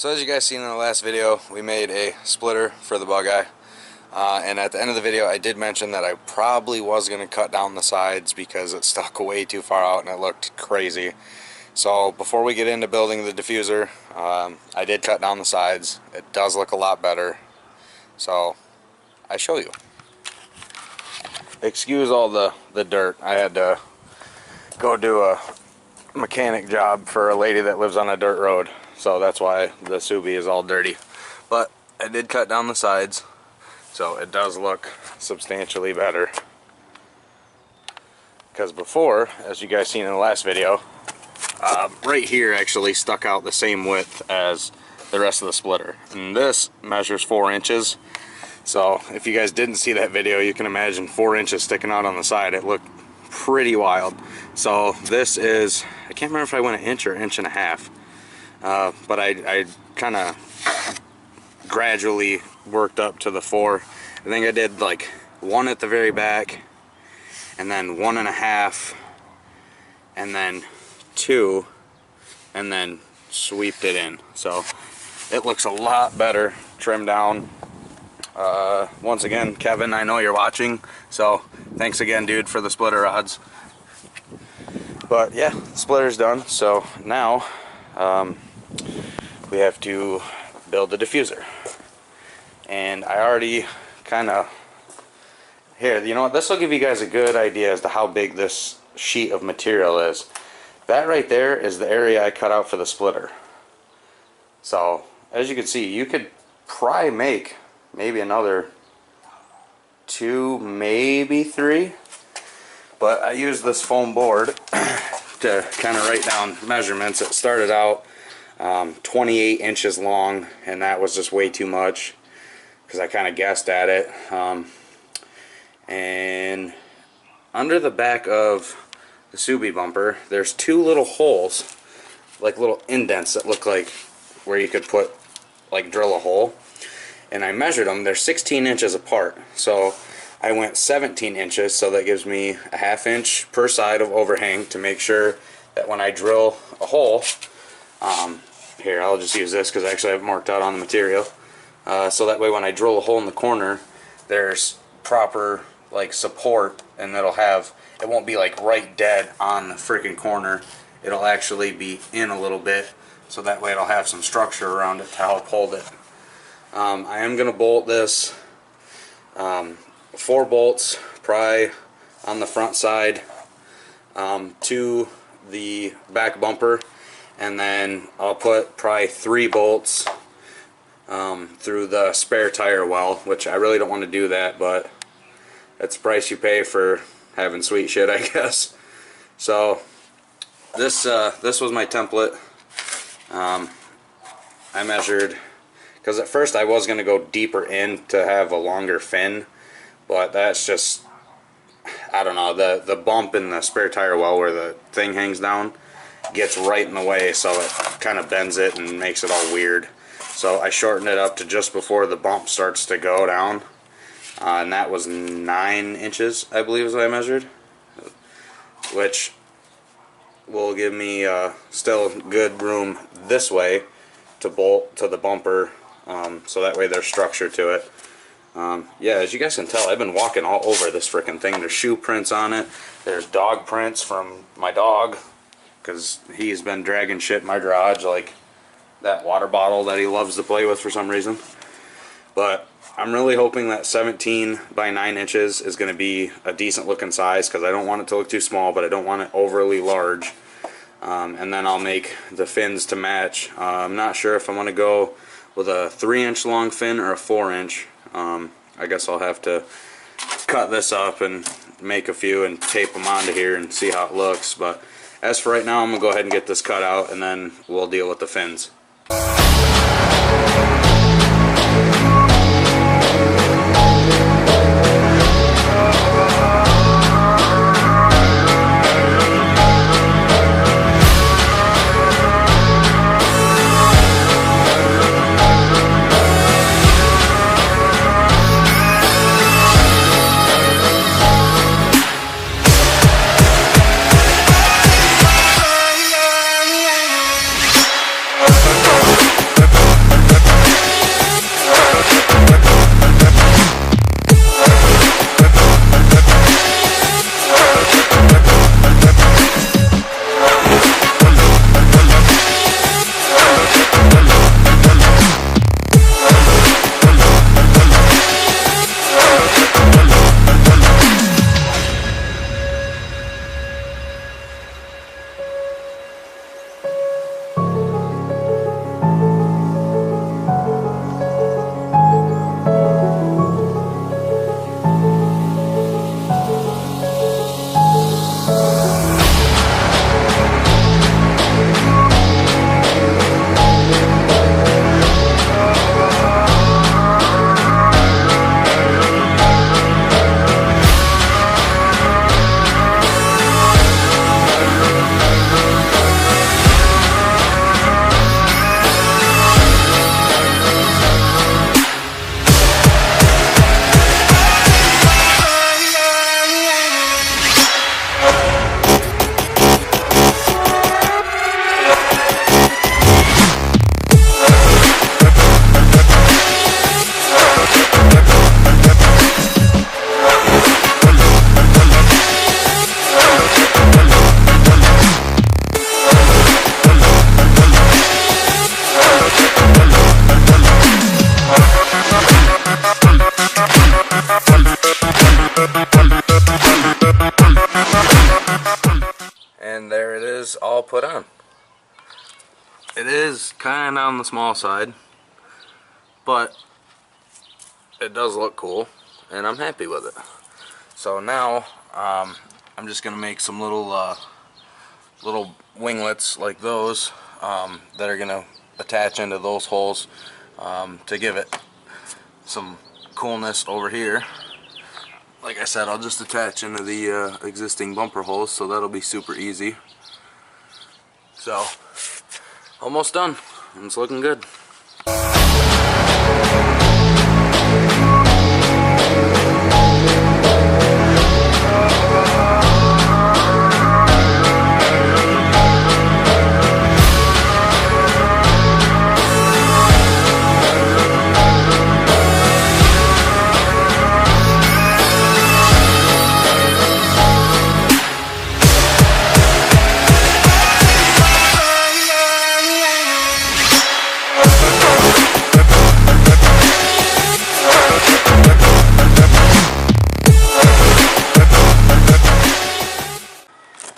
So as you guys seen in the last video, we made a splitter for the bug eye. And at the end of the video I did mention that I probably was going to cut down the sides because it stuck way too far out and it looked crazy. So before we get into building the diffuser, I did cut down the sides. It does look a lot better. So I show you. Excuse all the dirt. I had to go do a mechanic job for a lady that lives on a dirt road. So that's why the subie is all dirty. But I did cut down the sides. So it does look substantially better. Because before, as you guys seen in the last video, right here actually stuck out the same width as the rest of the splitter. And this measures 4 inches. So if you guys didn't see that video, you can imagine 4 inches sticking out on the side. It looked pretty wild. So this is, I can't remember if I went an inch or inch and a half. But I kind of gradually worked up to the 4. I think I did like 1 at the very back, and then 1.5, and then 2, and then sweeped it in. So it looks a lot better trimmed down. Once again, Kevin, I know you're watching, so thanks again, dude, for the splitter rods. But yeah, the splitter's done. So now we have to build the diffuser. And I already kind of, here, you know what, this will give you guys a good idea as to how big this sheet of material is. That right there is the area I cut out for the splitter. So as you can see, you could probably make maybe another 2, maybe 3, but I used this foam board to kind of write down measurements. It started out 28 inches long, and that was just way too much because I kind of guessed at it. And under the back of the subie bumper, there's 2 little holes, like little indents that look like where you could put, like, drill a hole. And I measured them. They're 16 inches apart. So I went 17 inches, so that gives me a 1/2 inch per side of overhang to make sure that when I drill a hole, here, I'll just use this because I actually have it marked out on the material. So that way when I drill a hole in the corner, there's proper like support, and it'll have, it won't be like right dead on the freaking corner. It'll actually be in a little bit, so that way it'll have some structure around it to help hold it. I am going to bolt this 4 bolts probably on the front side to the back bumper, and then I'll put probably 3 bolts through the spare tire well, which I really don't want to do that, but that's the price you pay for having sweet shit, I guess. So this was my template. I measured, because at first I was going to go deeper in to have a longer fin, but that's just, I don't know, the bump in the spare tire well where the thing hangs down gets right in the way, so it kind of bends it and makes it all weird. So I shortened it up to just before the bump starts to go down, and that was 9 inches, I believe, is what I measured, which will give me still good room this way to bolt to the bumper, so that way there's structure to it. Yeah, as you guys can tell, I've been walking all over this freaking thing. There's shoe prints on it. There's dog prints from my dog, because he's been dragging shit in my garage, like that water bottle that he loves to play with for some reason. But I'm really hoping that 17 by 9 inches is going to be a decent looking size, because I don't want it to look too small, but I don't want it overly large. And then I'll make the fins to match. I'm not sure if I'm going to go with a 3-inch long fin or a 4-inch. I guess I'll have to cut this up and make a few and tape them onto here and see how it looks. But as for right now, I'm going to go ahead and get this cut out, and then we'll deal with the fins. put on. It is kind of on the small side, but it does look cool, and I'm happy with it. So now I'm just gonna make some little winglets like those that are gonna attach into those holes to give it some coolness over here. Like I said, I'll just attach into the existing bumper holes, so that'll be super easy. So, almost done. It's looking good.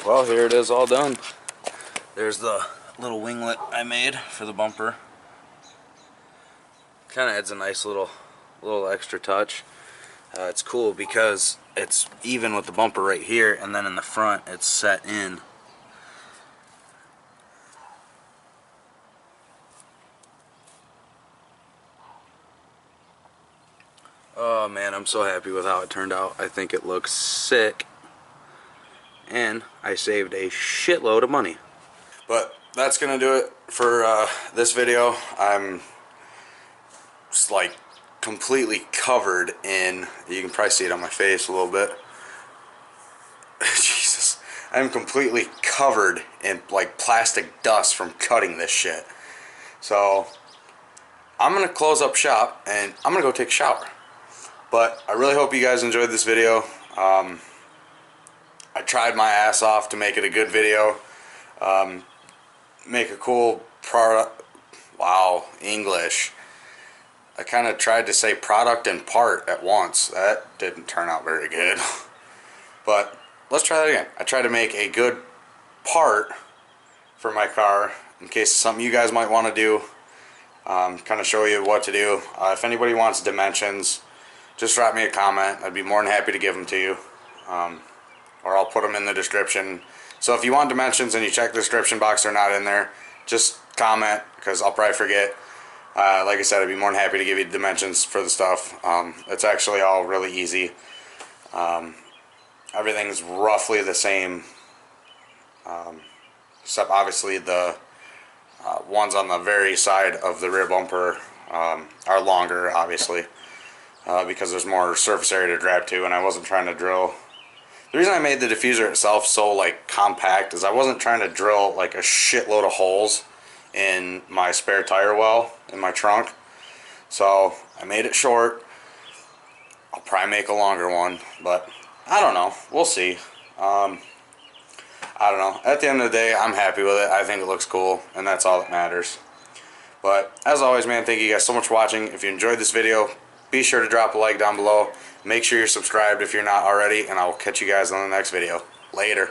Well, here it is all done. There's the little winglet I made for the bumper. Kind of adds a nice little extra touch. It's cool because it's even with the bumper right here, and then in the front it's set in. Oh man, I'm so happy with how it turned out. I think it looks sick. And I saved a shitload of money. But that's gonna do it for this video. I'm just like completely covered in, you can probably see it on my face a little bit. Jesus, I'm completely covered in like plastic dust from cutting this shit. So I'm gonna close up shop and I'm gonna go take a shower. But I really hope you guys enjoyed this video. I tried my ass off to make it a good video, make a cool product. Wow, English. I kind of tried to say product and part at once. That didn't turn out very good. But let's try that again. I tried to make a good part for my car in case it's something you guys might want to do. Kind of show you what to do. If anybody wants dimensions, just drop me a comment. I'd be more than happy to give them to you. Or I'll put them in the description. So if you want dimensions and you check the description box, they're not in there, just comment, because I'll probably forget. Like I said, I'd be more than happy to give you dimensions for the stuff. It's actually all really easy. Everything's roughly the same, except obviously the ones on the very side of the rear bumper are longer, obviously, because there's more surface area to grab to, and I wasn't trying to drill. The reason I made the diffuser itself so like compact is I wasn't trying to drill like a shitload of holes in my spare tire well in my trunk. So I made it short. I'll probably make a longer one, but I don't know. We'll see. I don't know. At the end of the day, I'm happy with it. I think it looks cool, and that's all that matters. But as always, man, thank you guys so much for watching. If you enjoyed this video, be sure to drop a like down below. Make sure you're subscribed if you're not already, and I will catch you guys on the next video. Later.